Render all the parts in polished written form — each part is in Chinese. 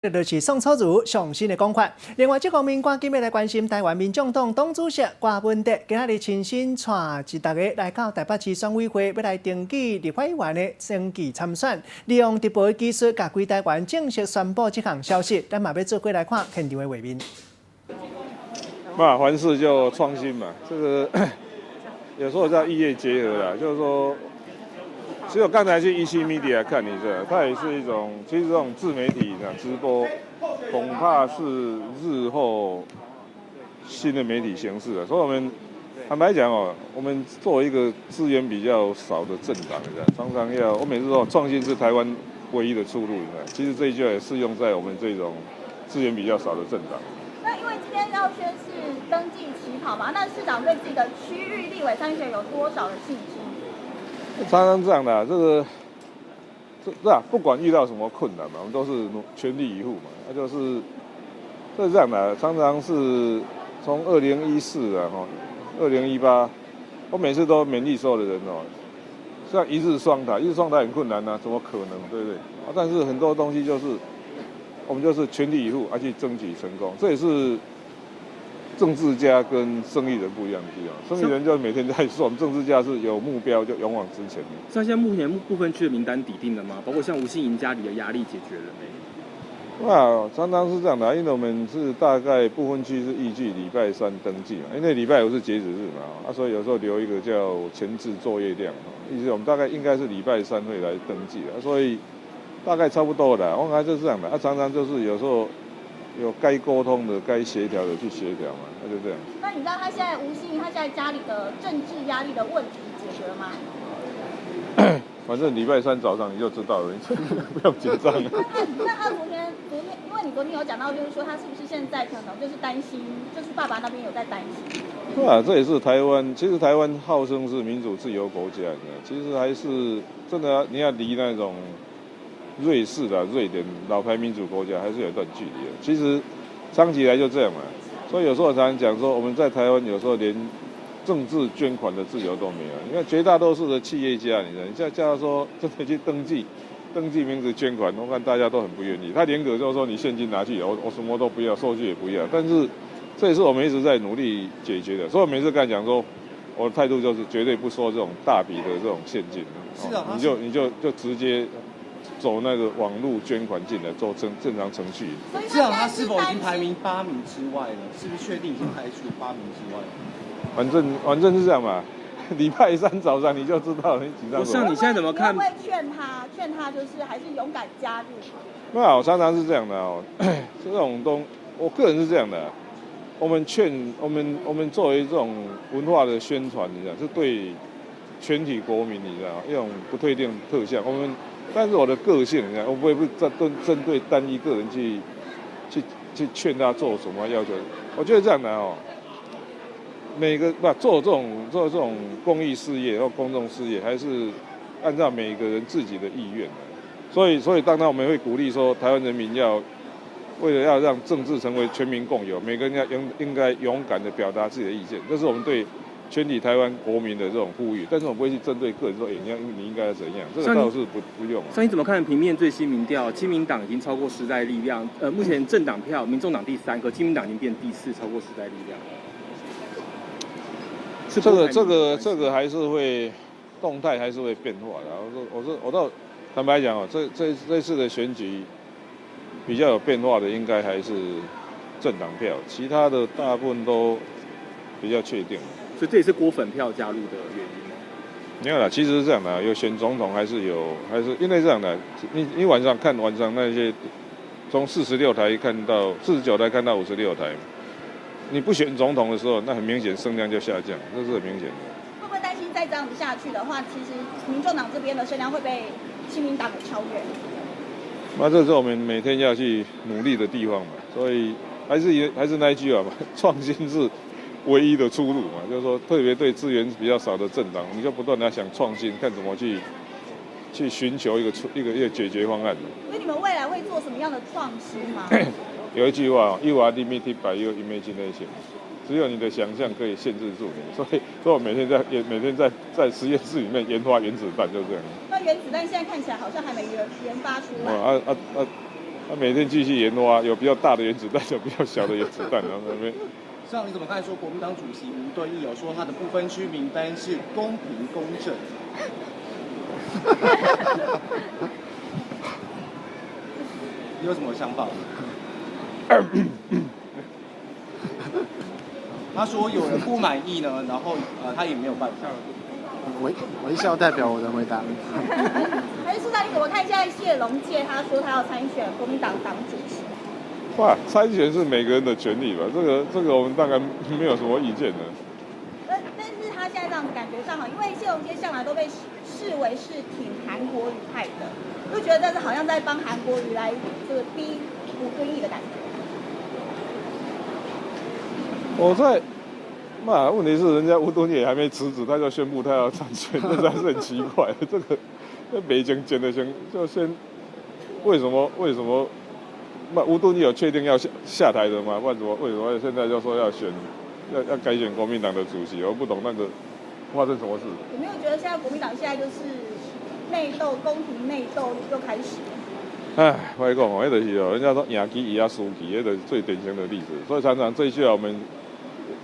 这就是宋楚瑜上新的讲法。另外，这方面赶紧要来关心台湾民众党党主席郭文德，今日亲身带大家来到台北市选委会，要来登记立法委员的登记参选，利用直播的技术，甲规台湾正式宣布这项消息。咱嘛要做过来看现场的画面。凡事就创新嘛，这个有时候叫异业结合啦，就是说。只有刚才去EC Media 看你这，它也是一种，其实这种自媒体的直播，恐怕是日后新的媒体形式了。所以我们坦白讲哦，我们作为一个资源比较少的政党，常常要，我每次说创新是台湾唯一的出路，其实这一句也适用在我们这种资源比较少的政党。那因为今天要宣誓登记起跑嘛，那市长对自己的区域立委参选有多少的信心？常常这样的、不管遇到什么困难嘛，我们都是全力以赴嘛。那就是这样的、常常是从20142018，我每次都勉励所有的人哦，像一日双塔很困难啊，怎么可能，对不对？但是很多东西就是我们就是全力以赴，去争取成功，这也是。政治家跟生意人不一样的地方，生意人就每天在说，我们政治家是有目标就勇往直前的。像现在目前部分区的名单底定了吗？包括像吴欣盈家里的压力解决了没？常常是这样的，因为我们是大概部分区是预计礼拜3登记嘛，因为礼拜5是截止日嘛，所以有时候留一个叫前置作业量，意思我们大概应该是礼拜3会来登记的，所以大概差不多的，我看就是这样的，常常就是有时候。有该沟通的、该协调的去协调嘛，那就这样。那你知道他现在吴欣盈他现在家里的政治压力的问题解决了吗？反正礼拜3早上你就知道了，你不要紧张。那他昨天，因为你昨天有讲到，就是说他是不是现在可能就是担心，就是爸爸那边有在担心。这也是台湾，其实台湾号称是民主自由国家，其实还是真的你要离那种。瑞士的瑞典老牌民主国家还是有一段距离的。其实长期以来就这样嘛，所以有时候我常常讲说，我们在台湾有时候连政治捐款的自由都没有。你看绝大多数的企业家，你现在叫他说真的去登记名字捐款，我看大家都很不愿意。他连个就是说你现金拿去，我什么都不要，收据也不要。但是这也是我们一直在努力解决的。所以我每次跟他讲说，我的态度就是绝对不收这种大笔的这种现金。是啊，你就直接。走那个网络捐款进来做正常程序。市长他是否已经排名8名之外了？是不是确定已经排除8名之外？反正是这样嘛。礼拜3早上你就知道了，你紧张什么？像你现在怎么看？会劝他就是还是勇敢加入。我常常是这样的哦，这种我个人是这样的。我们作为这种文化的宣传，你知道，是对全体国民，你知道，一种不退订特项。但是我的个性，你看，我不会针对单一个人去劝他做什么要求。我觉得这样的哦，每个做这种公益事业或公众事业，还是按照每个人自己的意愿的。所以当然我们会鼓励说，台湾人民为了要让政治成为全民共有，每个人应该勇敢的表达自己的意见，这是我们对。全体台湾国民的这种呼吁，但是我不会去针对个人说，你应该要怎样，这个倒是不用。那你怎么看平面最新民调？亲民党已经超过时代力量，目前政党票，民众党第3，可亲民党已经变第4，超过时代力量。这个还是会动态，还是会变化的。我倒坦白讲哦，这次的选举比较有变化的，应该还是政党票，其他的大部分都比较确定。所以这也是郭粉票加入的原因吗？没有啦，其实是这样的，有选总统还是因为这样的，你晚上那些从46台看到49台看到56台，你不选总统的时候，那很明显声量就下降，这是很明显的。会不会担心再这样子下去的话，其实民众党这边的声量会被亲民党给超越？这是我们每天要去努力的地方嘛，所以还是那一句话嘛，创新是。唯一的出路嘛，就是说，特别对资源比较少的政党，你就不断的想创新，看怎么去寻求一个解决方案。所以你们未来会做什么样的创新吗？有一句话 ，You are limited by your imagination， 只有你的想象可以限制住你。所以我每天在实验室里面研发原子弹，就这样。那原子弹现在看起来好像还没研发出来。他每天继续研发，有比较大的原子弹，有比较小的原子弹，然后那边。市长，你怎么看说国民党主席吴敦义有说他的不分区名单是公平公正？你有什么想法？他说有人不满意呢，然后他也没有办法。微笑代表我的回答。还是市长，你怎么看现在谢龙介他说他要参选国民党党主席？哇，参选是每个人的权利吧，这个我们当然没有什么意见的。但是他现在这样感觉上，因为谢龙介向来都被视为是挺韩国瑜派的，就觉得这是好像在帮韩国瑜来这个逼吴敦义的感觉。问题是人家吴敦义也还没辞职，他就宣布他要参选，这才是很奇怪。这个北京剪的就先为什么？吴敦义有确定要下台的吗？为什么现在就说要改选国民党的主席？我不懂那个发生什么事。有没有觉得现在国民党现在就是内斗、宫廷内斗又开始？哎，我跟你讲哦，那就是人家说赢棋也要输棋，那就是最典型的例子。所以常常这一句我们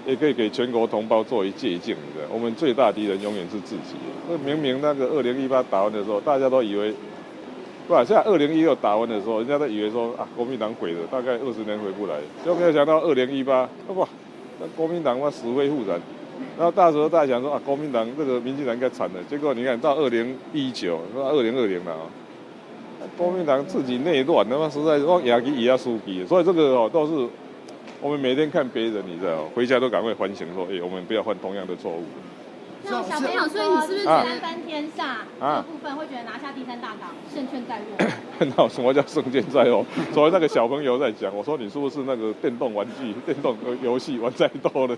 也可以给全国同胞作为借鉴的。我们最大敌人永远是自己。那明明那个2018打完的时候，大家都以为。现在2016打完的时候，人家都以为说国民党毁了，大概20年回不来，就没有想到2018，哇，那国民党死灰复燃。然后大时候大家想说国民党这个民进党应该惨了，结果你看到2019，到2020了国民党自己内乱，他妈实在是赢棋也要输棋，所以这个都是我们每天看别人，你知道，回家都赶快反省说，我们不要犯同样的错误。那小朋友，所以你是不是三分天下这个部分会觉得拿下第3大党胜券在握？那什么叫胜券在握？所以那个小朋友在讲，我说你是不是那个电动玩具、电动游戏玩太多了？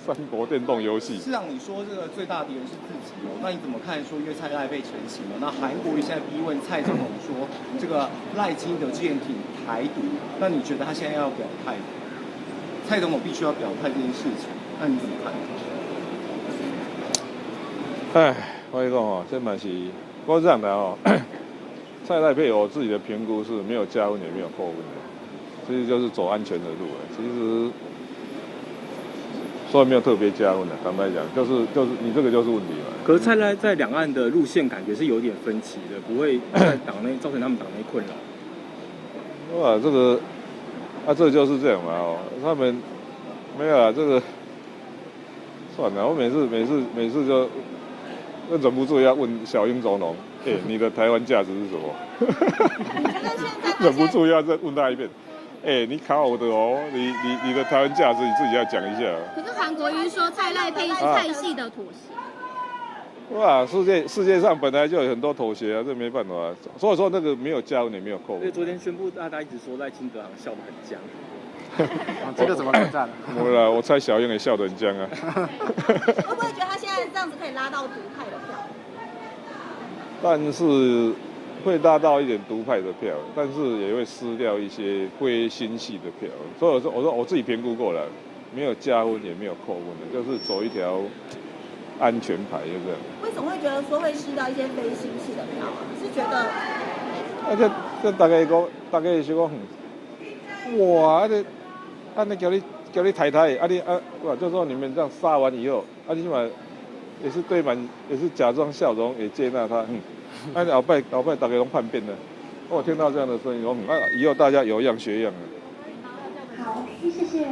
三国电动游戏。市长，你说这个最大敌人是自己哦，那你怎么看说因为蔡赖被成型了？那韩国瑜现在逼问蔡总统说这个赖清德之前挺台独，那你觉得他现在要表态？蔡总统必须要表态这件事情，那你怎么看？我跟你讲这嘛是我这样的蔡赖配我自己的评估是没有加温也没有扣温的，其实就是走安全的路其实所以没有特别加温的，坦白讲，就是你这个就是问题嘛。可是蔡赖在两岸的路线感觉是有点分歧的，不会在党内造成他们党内困扰。哇，这个这就是这样嘛他们没有这个算了，我每次就。忍不住要问小英总统，你的台湾价值是什么？你觉得现在忍不住要再问他一遍，你考我的你的台湾价值你自己要讲一下。可是韩国瑜说蔡赖配是蔡系的妥协。哇，世界上本来就有很多妥协这没办法所以说那个没有加温也没有扣。所以昨天宣布，大家一直说赖清德好像笑得很僵。这个怎么挑战？我猜小英也笑得很僵会不会觉得他现在这样子可以拉到独派的票？但是会拉到一点独派的票，但是也会失掉一些非新系的票。所以我说我自己评估过了，没有加温也没有扣温的，就是走一条安全牌，就这样。为什么会觉得说会失掉一些非新系的票是觉得？这大概是讲，哇，那叫你太太，就说你们这样杀完以后，你起码也是也是假装笑容，也接纳他，后摆大家都叛变了。我听到这样的声音，以后大家有样学样。好，谢谢。